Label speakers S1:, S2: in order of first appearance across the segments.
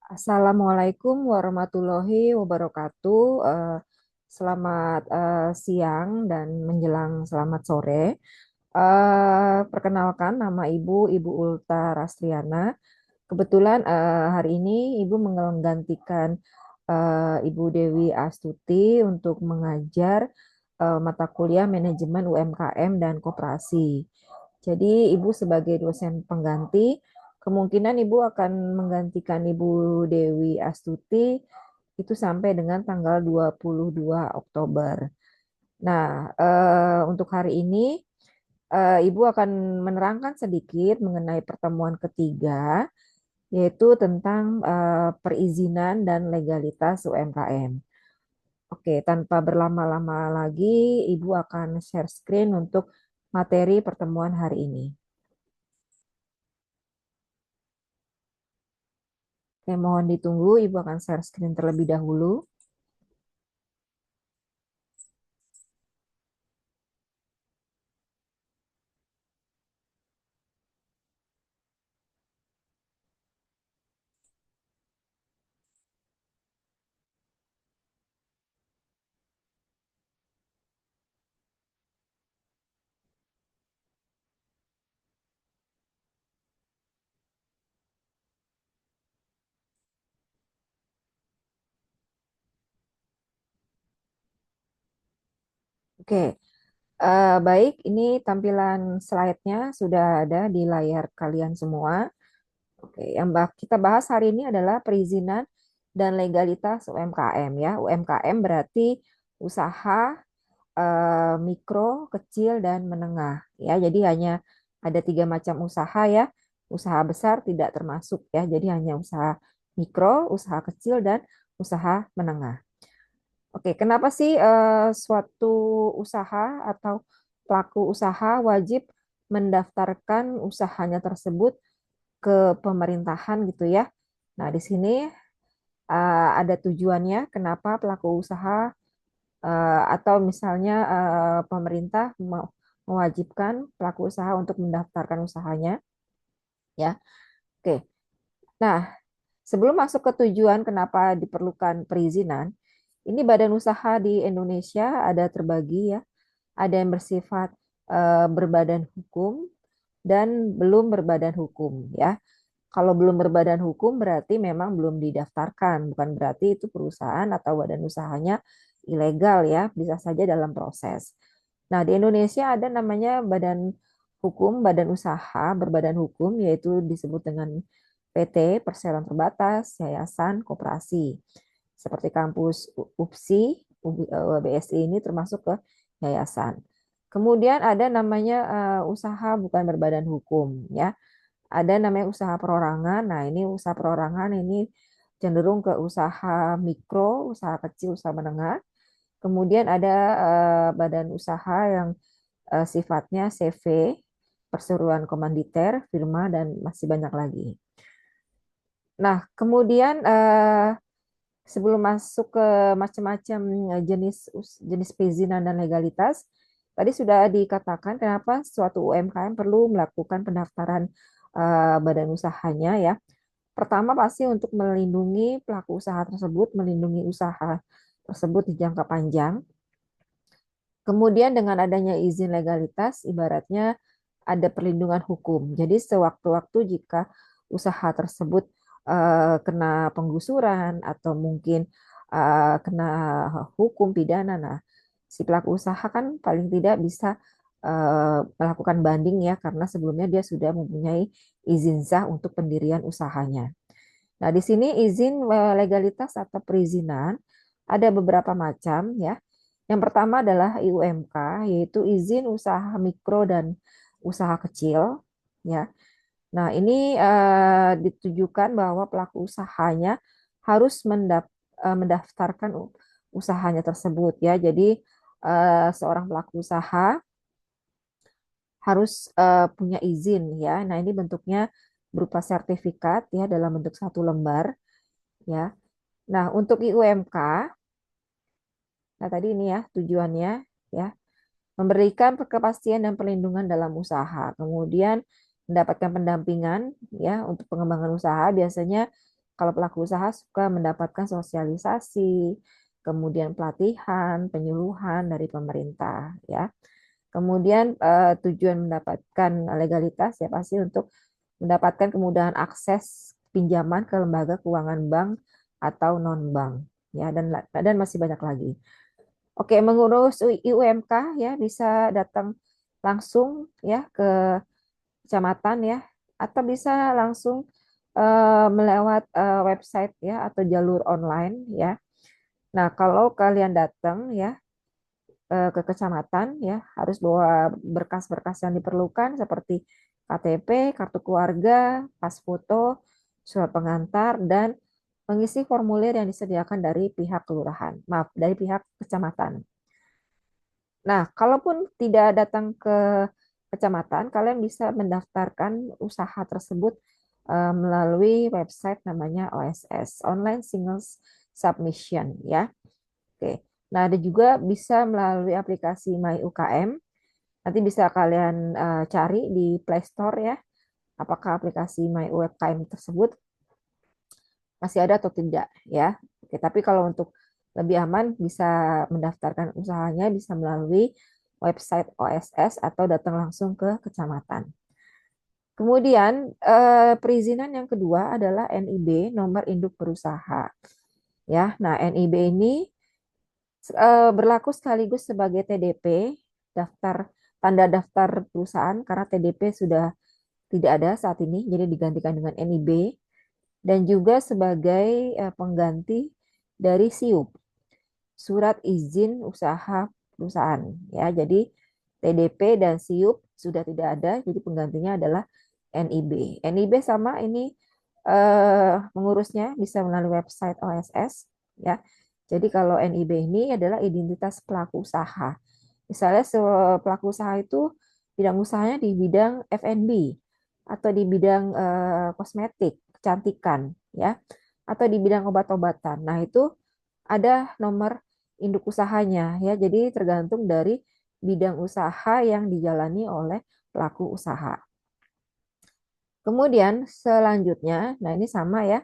S1: Assalamualaikum warahmatullahi wabarakatuh. Selamat siang dan menjelang selamat sore. Perkenalkan nama Ibu Ulta Rastriana. Kebetulan hari ini Ibu menggantikan Ibu Dewi Astuti untuk mengajar mata kuliah manajemen UMKM dan koperasi. Jadi Ibu sebagai dosen pengganti, kemungkinan Ibu akan menggantikan Ibu Dewi Astuti itu sampai dengan tanggal 22 Oktober. Nah, untuk hari ini Ibu akan menerangkan sedikit mengenai pertemuan ketiga, yaitu tentang perizinan dan legalitas UMKM. Oke, tanpa berlama-lama lagi, Ibu akan share screen untuk materi pertemuan hari ini. Oke, mohon ditunggu, Ibu akan share screen terlebih dahulu. Oke, baik, ini tampilan slide-nya sudah ada di layar kalian semua. Oke, yang kita bahas hari ini adalah perizinan dan legalitas UMKM ya. UMKM berarti usaha mikro, kecil, dan menengah ya. Jadi hanya ada tiga macam usaha ya. Usaha besar tidak termasuk ya. Jadi hanya usaha mikro, usaha kecil, dan usaha menengah. Oke, kenapa sih suatu usaha atau pelaku usaha wajib mendaftarkan usahanya tersebut ke pemerintahan gitu ya? Nah, di sini ada tujuannya kenapa pelaku usaha atau misalnya pemerintah mewajibkan pelaku usaha untuk mendaftarkan usahanya ya. Oke. Nah, sebelum masuk ke tujuan kenapa diperlukan perizinan, ini badan usaha di Indonesia ada terbagi ya. Ada yang bersifat berbadan hukum dan belum berbadan hukum ya. Kalau belum berbadan hukum berarti memang belum didaftarkan, bukan berarti itu perusahaan atau badan usahanya ilegal ya, bisa saja dalam proses. Nah, di Indonesia ada namanya badan hukum, badan usaha berbadan hukum, yaitu disebut dengan PT, perseroan terbatas, yayasan, koperasi. Seperti kampus UPSI, BSI ini termasuk ke yayasan. Kemudian ada namanya usaha bukan berbadan hukum ya. Ada namanya usaha perorangan. Nah, ini usaha perorangan ini cenderung ke usaha mikro, usaha kecil, usaha menengah. Kemudian ada badan usaha yang sifatnya CV, perseroan komanditer, firma, dan masih banyak lagi. Nah, kemudian sebelum masuk ke macam-macam jenis jenis perizinan dan legalitas, tadi sudah dikatakan kenapa suatu UMKM perlu melakukan pendaftaran badan usahanya ya. Pertama pasti untuk melindungi pelaku usaha tersebut, melindungi usaha tersebut di jangka panjang. Kemudian dengan adanya izin legalitas, ibaratnya ada perlindungan hukum. Jadi sewaktu-waktu jika usaha tersebut kena penggusuran atau mungkin kena hukum pidana, nah si pelaku usaha kan paling tidak bisa melakukan banding ya karena sebelumnya dia sudah mempunyai izin sah untuk pendirian usahanya. Nah, di sini izin legalitas atau perizinan ada beberapa macam ya. Yang pertama adalah IUMK, yaitu izin usaha mikro dan usaha kecil ya. Nah, ini ditujukan bahwa pelaku usahanya harus mendaftarkan usahanya tersebut ya. Jadi seorang pelaku usaha harus punya izin ya. Nah, ini bentuknya berupa sertifikat ya dalam bentuk satu lembar ya. Nah, untuk IUMK, nah tadi ini ya tujuannya ya, memberikan kepastian dan perlindungan dalam usaha. Kemudian mendapatkan pendampingan ya untuk pengembangan usaha biasanya kalau pelaku usaha suka mendapatkan sosialisasi, kemudian pelatihan, penyuluhan dari pemerintah ya. Kemudian tujuan mendapatkan legalitas ya pasti untuk mendapatkan kemudahan akses pinjaman ke lembaga keuangan bank atau non bank ya, dan masih banyak lagi. Oke, mengurus IUMK ya bisa datang langsung ya ke kecamatan ya, atau bisa langsung melewat website ya atau jalur online ya. Nah, kalau kalian datang ya ke kecamatan ya harus bawa berkas-berkas yang diperlukan seperti KTP, kartu keluarga, pas foto, surat pengantar, dan mengisi formulir yang disediakan dari pihak kelurahan, maaf, dari pihak kecamatan. Nah, kalaupun tidak datang ke kecamatan, kalian bisa mendaftarkan usaha tersebut melalui website namanya OSS, Online Singles Submission ya. Oke. Nah, ada juga bisa melalui aplikasi My UKM. Nanti bisa kalian cari di Play Store ya, apakah aplikasi My UKM tersebut masih ada atau tidak ya. Oke, tapi kalau untuk lebih aman bisa mendaftarkan usahanya bisa melalui website OSS atau datang langsung ke kecamatan. Kemudian perizinan yang kedua adalah NIB, nomor induk berusaha. Ya, nah NIB ini berlaku sekaligus sebagai TDP, daftar tanda daftar perusahaan karena TDP sudah tidak ada saat ini, jadi digantikan dengan NIB dan juga sebagai pengganti dari SIUP, surat izin usaha perusahaan ya. Jadi TDP dan SIUP sudah tidak ada, jadi penggantinya adalah NIB. NIB sama ini mengurusnya bisa melalui website OSS ya. Jadi kalau NIB ini adalah identitas pelaku usaha. Misalnya pelaku usaha itu bidang usahanya di bidang F&B atau di bidang kosmetik, kecantikan ya, atau di bidang obat-obatan. Nah, itu ada nomor induk usahanya ya. Jadi tergantung dari bidang usaha yang dijalani oleh pelaku usaha. Kemudian selanjutnya, nah ini sama ya,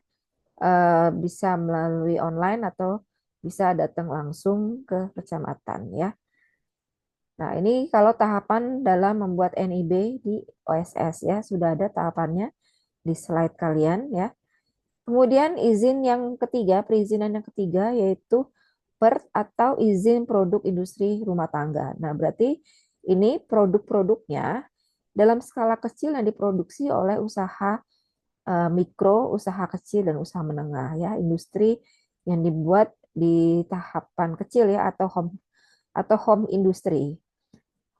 S1: bisa melalui online atau bisa datang langsung ke kecamatan ya. Nah, ini kalau tahapan dalam membuat NIB di OSS ya, sudah ada tahapannya di slide kalian ya. Kemudian izin yang ketiga, perizinan yang ketiga yaitu PERT atau izin produk industri rumah tangga. Nah, berarti ini produk-produknya dalam skala kecil yang diproduksi oleh usaha mikro, usaha kecil dan usaha menengah ya, industri yang dibuat di tahapan kecil ya atau home industry.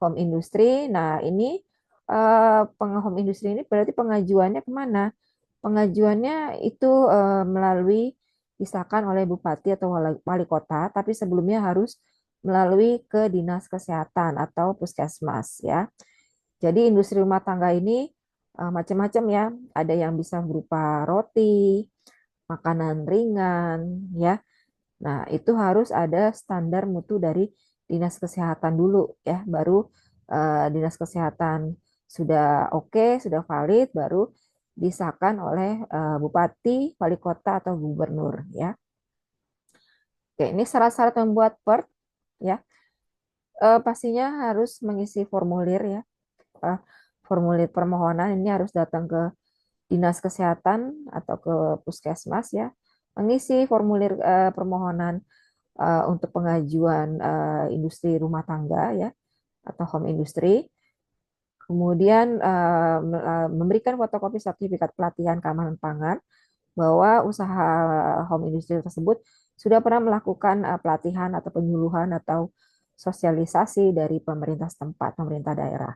S1: Home industry. Nah, ini home industry ini berarti pengajuannya kemana? Pengajuannya itu melalui disahkan oleh bupati atau wali kota, tapi sebelumnya harus melalui ke dinas kesehatan atau puskesmas ya. Jadi industri rumah tangga ini macam-macam ya. Ada yang bisa berupa roti, makanan ringan ya. Nah, itu harus ada standar mutu dari dinas kesehatan dulu ya, baru dinas kesehatan sudah oke, sudah valid, baru disahkan oleh bupati, wali kota atau gubernur ya. Oke, ini syarat-syarat membuat PERT ya. Pastinya harus mengisi formulir ya. Eh, Formulir permohonan ini harus datang ke dinas kesehatan atau ke puskesmas ya. Mengisi formulir permohonan untuk pengajuan industri rumah tangga ya atau home industry. Kemudian memberikan fotokopi sertifikat pelatihan keamanan pangan bahwa usaha home industry tersebut sudah pernah melakukan pelatihan atau penyuluhan atau sosialisasi dari pemerintah setempat, pemerintah daerah.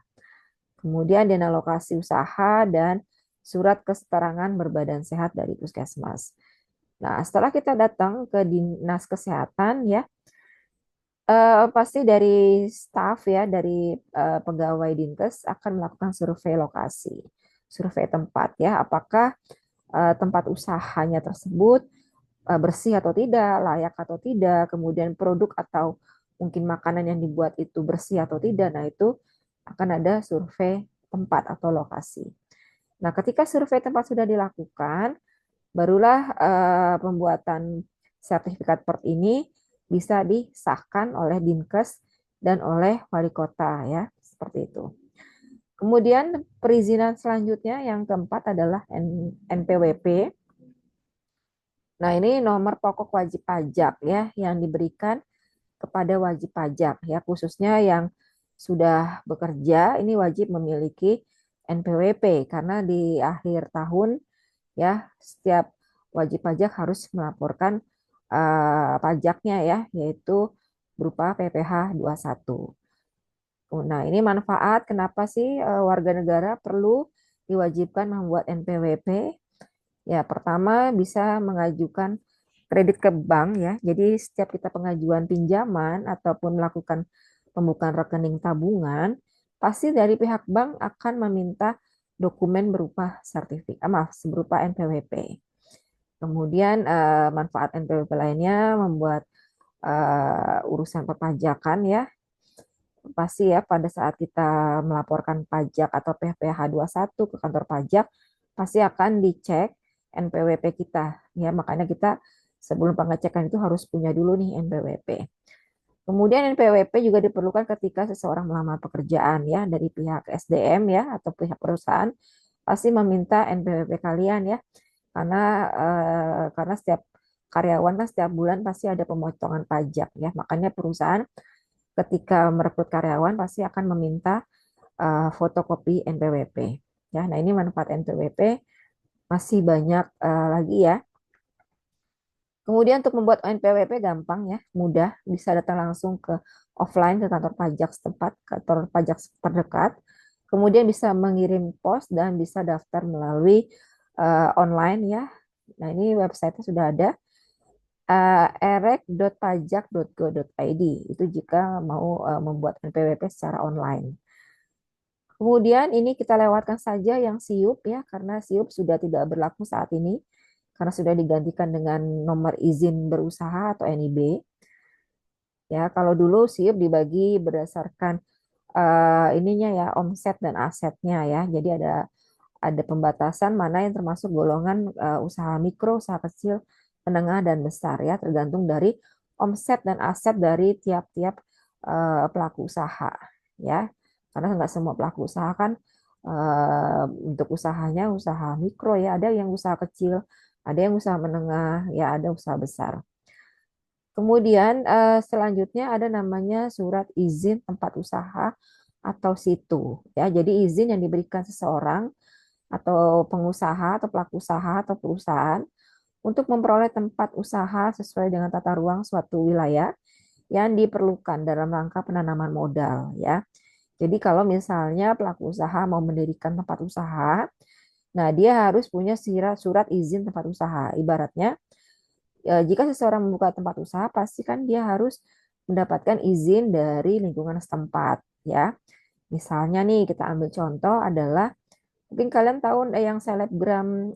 S1: Kemudian dana lokasi usaha dan surat keterangan berbadan sehat dari puskesmas. Nah, setelah kita datang ke dinas kesehatan ya, pasti dari staf ya, dari pegawai Dinkes akan melakukan survei lokasi, survei tempat ya, apakah tempat usahanya tersebut bersih atau tidak, layak atau tidak, kemudian produk atau mungkin makanan yang dibuat itu bersih atau tidak. Nah, itu akan ada survei tempat atau lokasi. Nah, ketika survei tempat sudah dilakukan, barulah pembuatan sertifikat PERT ini bisa disahkan oleh Dinkes dan oleh wali kota ya, seperti itu. Kemudian perizinan selanjutnya yang keempat adalah NPWP. Nah, ini nomor pokok wajib pajak ya yang diberikan kepada wajib pajak ya, khususnya yang sudah bekerja ini wajib memiliki NPWP karena di akhir tahun ya setiap wajib pajak harus melaporkan pajaknya ya, yaitu berupa PPh 21. Nah, ini manfaat kenapa sih warga negara perlu diwajibkan membuat NPWP? Ya, pertama bisa mengajukan kredit ke bank ya. Jadi setiap kita pengajuan pinjaman ataupun melakukan pembukaan rekening tabungan, pasti dari pihak bank akan meminta dokumen berupa berupa NPWP. Kemudian manfaat NPWP lainnya membuat urusan perpajakan ya. Pasti ya pada saat kita melaporkan pajak atau PPh 21 ke kantor pajak, pasti akan dicek NPWP kita. Ya, makanya kita sebelum pengecekan itu harus punya dulu nih NPWP. Kemudian NPWP juga diperlukan ketika seseorang melamar pekerjaan ya dari pihak SDM ya atau pihak perusahaan pasti meminta NPWP kalian ya karena setiap karyawan kan setiap bulan pasti ada pemotongan pajak ya. Makanya perusahaan ketika merekrut karyawan pasti akan meminta fotokopi NPWP. Ya, nah ini manfaat NPWP masih banyak lagi ya. Kemudian untuk membuat NPWP gampang ya, mudah, bisa datang langsung ke offline ke kantor pajak setempat, kantor pajak terdekat. Kemudian bisa mengirim pos dan bisa daftar melalui online ya. Nah ini website-nya sudah ada erek.pajak.go.id itu jika mau membuat NPWP secara online. Kemudian ini kita lewatkan saja yang SIUP ya, karena SIUP sudah tidak berlaku saat ini, karena sudah digantikan dengan nomor izin berusaha atau NIB. Ya, kalau dulu SIUP dibagi berdasarkan ininya ya, omset dan asetnya ya. Jadi ada pembatasan mana yang termasuk golongan usaha mikro, usaha kecil, menengah dan besar ya, tergantung dari omset dan aset dari tiap-tiap pelaku usaha ya. Karena nggak semua pelaku usaha kan untuk usahanya usaha mikro ya, ada yang usaha kecil, ada yang usaha menengah, ya ada usaha besar. Kemudian selanjutnya ada namanya surat izin tempat usaha atau situ ya. Jadi izin yang diberikan seseorang atau pengusaha atau pelaku usaha atau perusahaan untuk memperoleh tempat usaha sesuai dengan tata ruang suatu wilayah yang diperlukan dalam rangka penanaman modal ya. Jadi kalau misalnya pelaku usaha mau mendirikan tempat usaha, nah dia harus punya surat izin tempat usaha. Ibaratnya jika seseorang membuka tempat usaha pasti kan dia harus mendapatkan izin dari lingkungan setempat ya. Misalnya nih kita ambil contoh adalah mungkin kalian tahu yang selebgram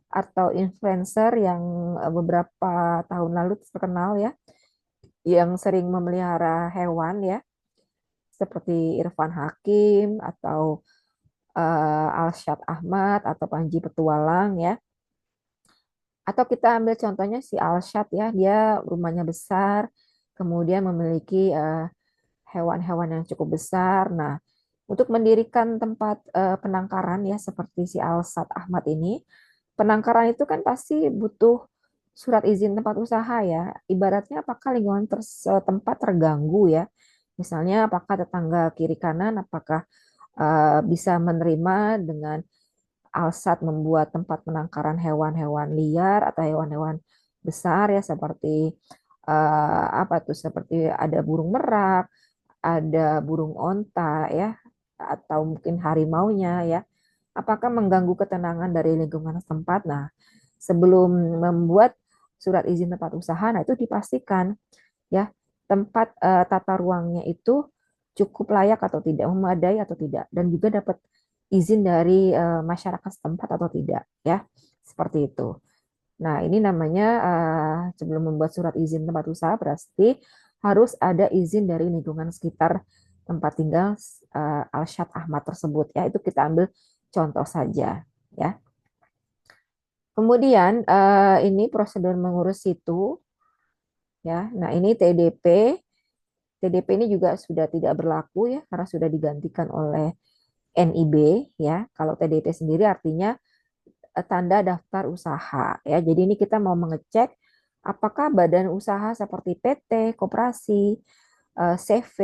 S1: atau influencer yang beberapa tahun lalu terkenal ya, yang sering memelihara hewan ya, seperti Irfan Hakim atau Alshad Ahmad atau Panji Petualang ya. Atau kita ambil contohnya si Alshad ya, dia rumahnya besar, kemudian memiliki hewan-hewan yang cukup besar. Nah, untuk mendirikan tempat penangkaran ya seperti si Alshad Ahmad ini, penangkaran itu kan pasti butuh surat izin tempat usaha ya. Ibaratnya apakah lingkungan tempat terganggu ya. Misalnya apakah tetangga kiri kanan apakah bisa menerima dengan Alsat membuat tempat penangkaran hewan-hewan liar atau hewan-hewan besar ya seperti apa tuh seperti ada burung merak, ada burung onta ya atau mungkin harimaunya ya. Apakah mengganggu ketenangan dari lingkungan setempat? Nah, sebelum membuat surat izin tempat usaha, nah itu dipastikan ya tempat tata ruangnya itu cukup layak atau tidak, memadai atau tidak, dan juga dapat izin dari masyarakat setempat atau tidak ya, seperti itu. Nah, ini namanya sebelum membuat surat izin tempat usaha berarti harus ada izin dari lingkungan sekitar tempat tinggal Alshad Ahmad tersebut ya. Itu kita ambil contoh saja ya. Kemudian ini prosedur mengurus situ ya. Nah, ini TDP. TDP ini juga sudah tidak berlaku ya karena sudah digantikan oleh NIB ya. Kalau TDP sendiri artinya tanda daftar usaha ya. Jadi ini kita mau mengecek apakah badan usaha seperti PT, koperasi, CV,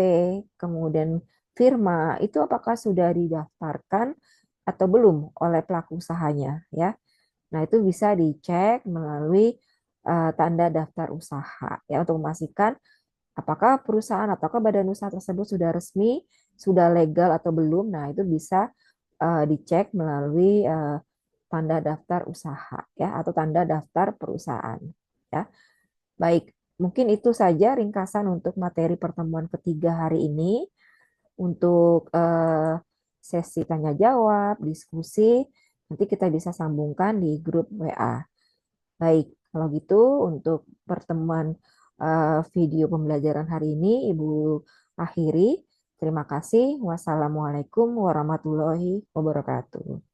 S1: kemudian firma itu apakah sudah didaftarkan atau belum oleh pelaku usahanya ya. Nah, itu bisa dicek melalui tanda daftar usaha ya untuk memastikan apakah perusahaan ataukah badan usaha tersebut sudah resmi, sudah legal atau belum. Nah, itu bisa dicek melalui tanda daftar usaha ya atau tanda daftar perusahaan ya. Baik, mungkin itu saja ringkasan untuk materi pertemuan ketiga hari ini untuk sesi tanya jawab, diskusi. Nanti kita bisa sambungkan di grup WA. Baik, kalau gitu untuk pertemuan video pembelajaran hari ini Ibu akhiri. Terima kasih. Wassalamualaikum warahmatullahi wabarakatuh.